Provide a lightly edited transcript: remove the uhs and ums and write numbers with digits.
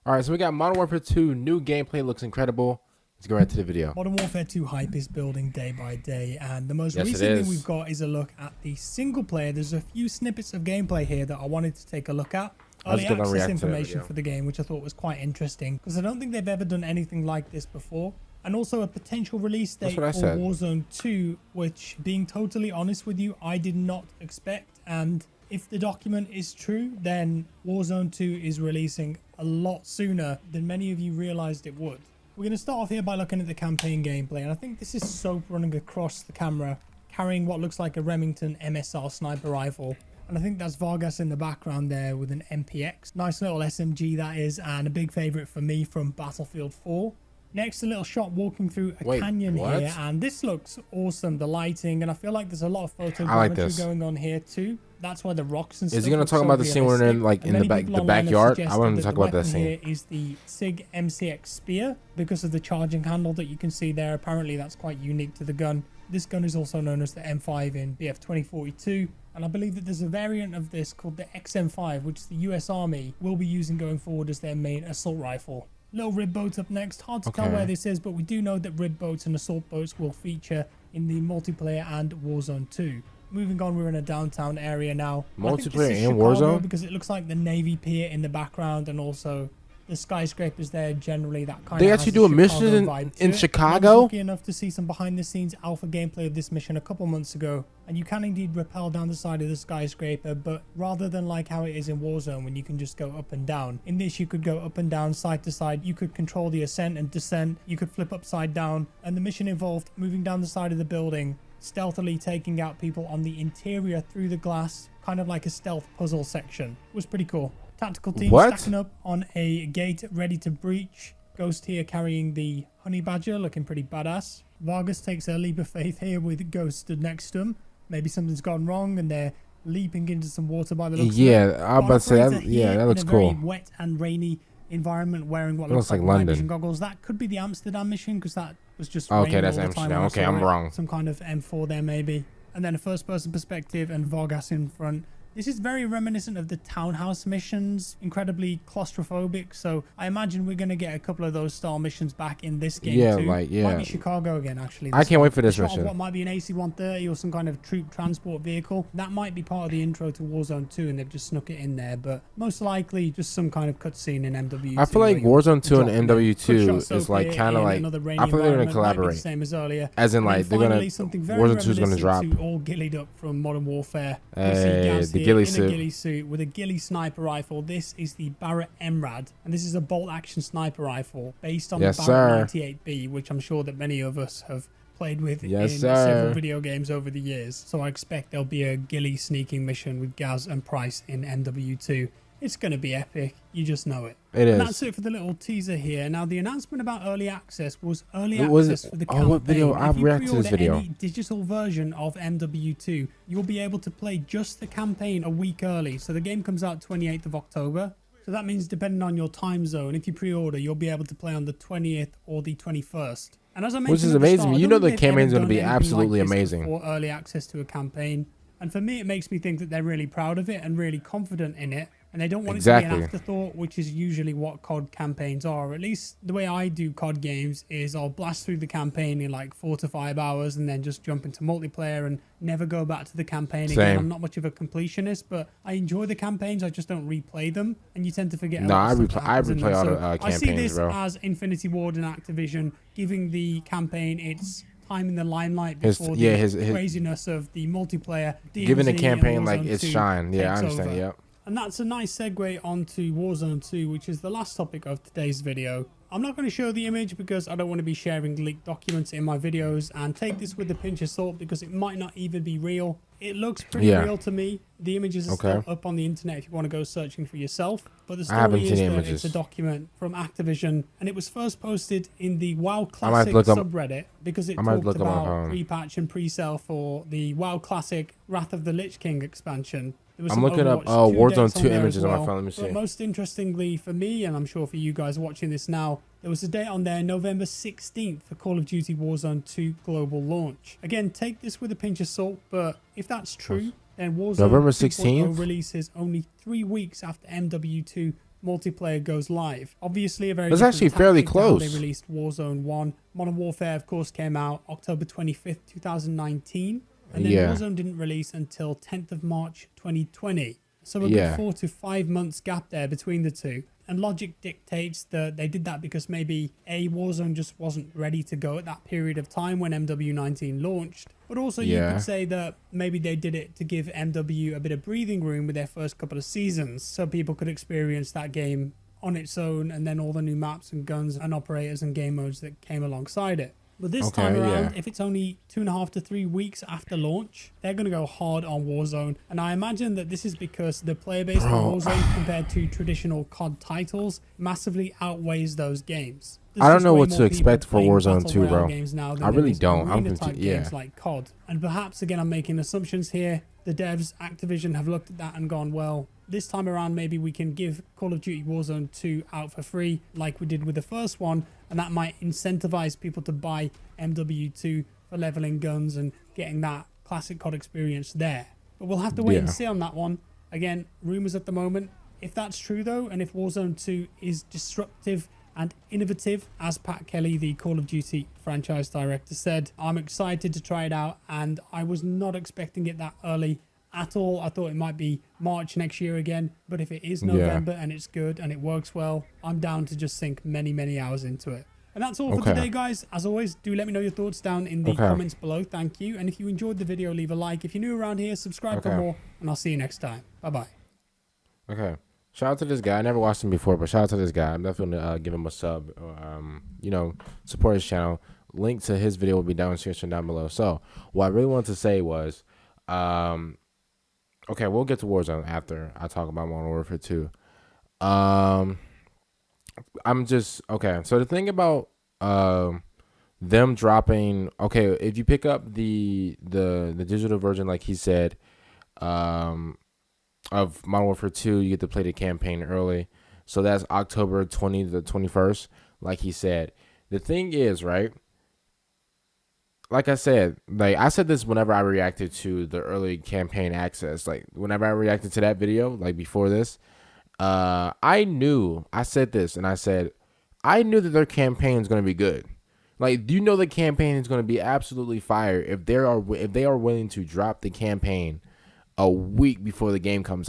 All right, so we got Modern Warfare 2. New gameplay looks incredible. Let's go right to the video. Modern Warfare 2 hype is building day by day, and the most Yes, it recent thing is. we've got is a look at the single player. There's a few snippets of gameplay here that I wanted to take a look at. Early gonna access react to that information video. for the game, which I thought was quite interesting, because I don't think they've ever done anything like this before. And also a potential release date That's for what I said. Warzone 2, which, being totally honest with you, I did not expect. And if the document is true, then Warzone 2 is releasing a lot sooner than many of you realized it would. We're going to start off here by looking at the campaign gameplay, and I think this is Soap running across the camera, carrying what looks like a Remington MSR sniper rifle. And I think that's Vargas in the background there with an MPX. Nice little SMG that is, and a big favourite for me from Battlefield 4. Next, a little shot walking through a canyon here, and this looks awesome, the lighting, and I feel like there's a lot of photogrammetry going on here too. That's why the rocks and stuff. Is he gonna talk about the scene when they're in, like, in the backyard? I want him to talk about that scene. Here is the SIG MCX Spear because of the charging handle that you can see there. Apparently, that's quite unique to the gun. This gun is also known as the M5 in BF 2042. And I believe that there's a variant of this called the XM5, which the US Army will be using going forward as their main assault rifle. Little rib boats up next. Hard to tell where this is, but we do know that rib boats and assault boats will feature in the multiplayer and Warzone 2. Moving on, we're in a downtown area now. Multiplayer and Chicago Warzone? because it looks like the Navy Pier in the background and also the skyscrapers there. Generally, that kind of They actually do a mission in Chicago? I was lucky enough to see some behind the scenes alpha gameplay of this mission a couple months ago, and you can indeed rappel down the side of the skyscraper, but rather than like how it is in Warzone when you can just go up and down, in this you could go up and down, side to side. You could control the ascent and descent, you could flip upside down, and the mission involved moving down the side of the building, stealthily taking out people on the interior through the glass, kind of like a stealth puzzle section. It was pretty cool. Tactical team stacking up on a gate ready to breach. Ghost here carrying the Honey Badger, looking pretty badass. Vargas takes a leap of faith here with Ghost stood next to him. Maybe something's gone wrong and they're leaping into some water by the looks of it. I was about to say that. Yeah, that looks cool. In a very wet and rainy environment, wearing what looks like night London vision goggles. That could be the Amsterdam mission because that was just okay. raining That's all the time Amsterdam. Okay, I'm wrong. Some kind of M4 there maybe. And then a first-person perspective and Vargas in front. This is very reminiscent of the townhouse missions, incredibly claustrophobic. So I imagine we're going to get a couple of those style missions back in this game too. Might be Chicago again, actually. I can't wait for this mission. What might be an AC-130 or some kind of troop transport vehicle. That might be part of the intro to Warzone 2 and they've just snuck it in there. But most likely just some kind of cutscene in MW2. I feel like Warzone 2 and MW2 is like kind of like, I feel they're going to collaborate. Same as earlier. As in like, they're going to, Warzone 2 is going to drop. All gillied up from Modern Warfare. The ghillie suit. In a ghillie suit with a ghillie sniper rifle. This is the Barrett MRAD, and this is a bolt action sniper rifle based on the Barrett 98B, which I'm sure that many of us have played with in several video games over the years. So I expect there'll be a ghillie sneaking mission with Gaz and Price in MW2. It's going to be epic. You just know it. It is. And that's it for the little teaser here. Now, the announcement about early access was early access for the campaign. What video? I've reacted to this video. Any digital version of MW2, you'll be able to play just the campaign a week early. So the game comes out 28th of October. So that means depending on your time zone, if you pre-order, you'll be able to play on the 20th or the 21st. And as I mentioned, which is amazing. You know the campaign's going to be absolutely amazing. For early access to a campaign. And for me, it makes me think that they're really proud of it and really confident in it. And they don't want it to be an afterthought, which is usually what COD campaigns are. At least the way I do COD games is I'll blast through the campaign in like 4 to 5 hours and then just jump into multiplayer and never go back to the campaign again. I'm not much of a completionist, but I enjoy the campaigns. I just don't replay them. And you tend to forget. No, I replay all the campaigns, I see this as Infinity Ward and Activision giving the campaign its time in the limelight before the craziness of the multiplayer. DMZ giving the campaign like its shine. Yeah, I understand. Yep. And that's a nice segue onto Warzone 2, which is the last topic of today's video. I'm not going to show the image because I don't want to be sharing leaked documents in my videos, and take this with a pinch of salt because it might not even be real. It looks pretty real to me. The images are still up on the internet if you want to go searching for yourself. But the story is that it's a document from Activision, and it was first posted in the WoW Classic subreddit because it talked about pre-patch and pre-sale for the WoW Classic Wrath of the Lich King expansion. I'm looking up Warzone 2 images on my phone. Let me see. But most interestingly for me, and I'm sure for you guys watching this now, there was a date on there, November 16th, for Call of Duty Warzone 2 global launch. Again, take this with a pinch of salt, but if that's true, then Warzone November 2.0 16th releases only 3 weeks after MW2 multiplayer goes live. Obviously, a very it's actually fairly close. They released Warzone 1. Modern Warfare, of course, came out October 25th, 2019. And then Warzone didn't release until 10th of March, 2020. So a good 4 to 5 months gap there between the two. And logic dictates that they did that because maybe Warzone just wasn't ready to go at that period of time when MW19 launched. But also you could say that maybe they did it to give MW a bit of breathing room with their first couple of seasons, so people could experience that game on its own, and then all the new maps and guns and operators and game modes that came alongside it. But this time around, if it's only 2.5 to 3 weeks after launch, they're going to go hard on Warzone. And I imagine that this is because the player base on Warzone compared to traditional COD titles massively outweighs those games. I don't know what to expect for Warzone 2, bro. I really don't. I'm confused. Games like COD. And perhaps, again, I'm making assumptions here. The devs, Activision, have looked at that and gone, well, this time around, maybe we can give Call of Duty Warzone 2 out for free like we did with the first one, and that might incentivize people to buy MW2 for leveling guns and getting that classic COD experience there. But we'll have to wait and see on that one. Again, rumors at the moment. If that's true, though, and if Warzone 2 is disruptive and innovative, as Pat Kelly, the Call of Duty franchise director, said, I'm excited to try it out, and I was not expecting it that early at all. I thought it might be March next year again, but if it is November and it's good and it works well, I'm down to just sink many, many hours into it. And that's all for today, guys. As always, do let me know your thoughts down in the comments below. Thank you. And if you enjoyed the video, leave a like. If you're new around here, subscribe for more, and I'll see you next time. Bye-bye. Okay. Shout out to this guy. I never watched him before, but shout out to this guy. I'm definitely going to give him a sub, or, support his channel. Link to his video will be down in the description down below. So what I really wanted to say was, okay, we'll get to Warzone after I talk about Modern Warfare 2. So the thing about them dropping, if you pick up the digital version, like he said, of Modern Warfare 2, you get to play the campaign early. So that's October 20th to 21st, like he said. The thing is, right, like I said this whenever I reacted to the early campaign access. Like, whenever I reacted to that video, like before this, I said that their campaign is going to be good. Like, do you know the campaign is going to be absolutely fire if they are willing to drop the campaign a week before the game comes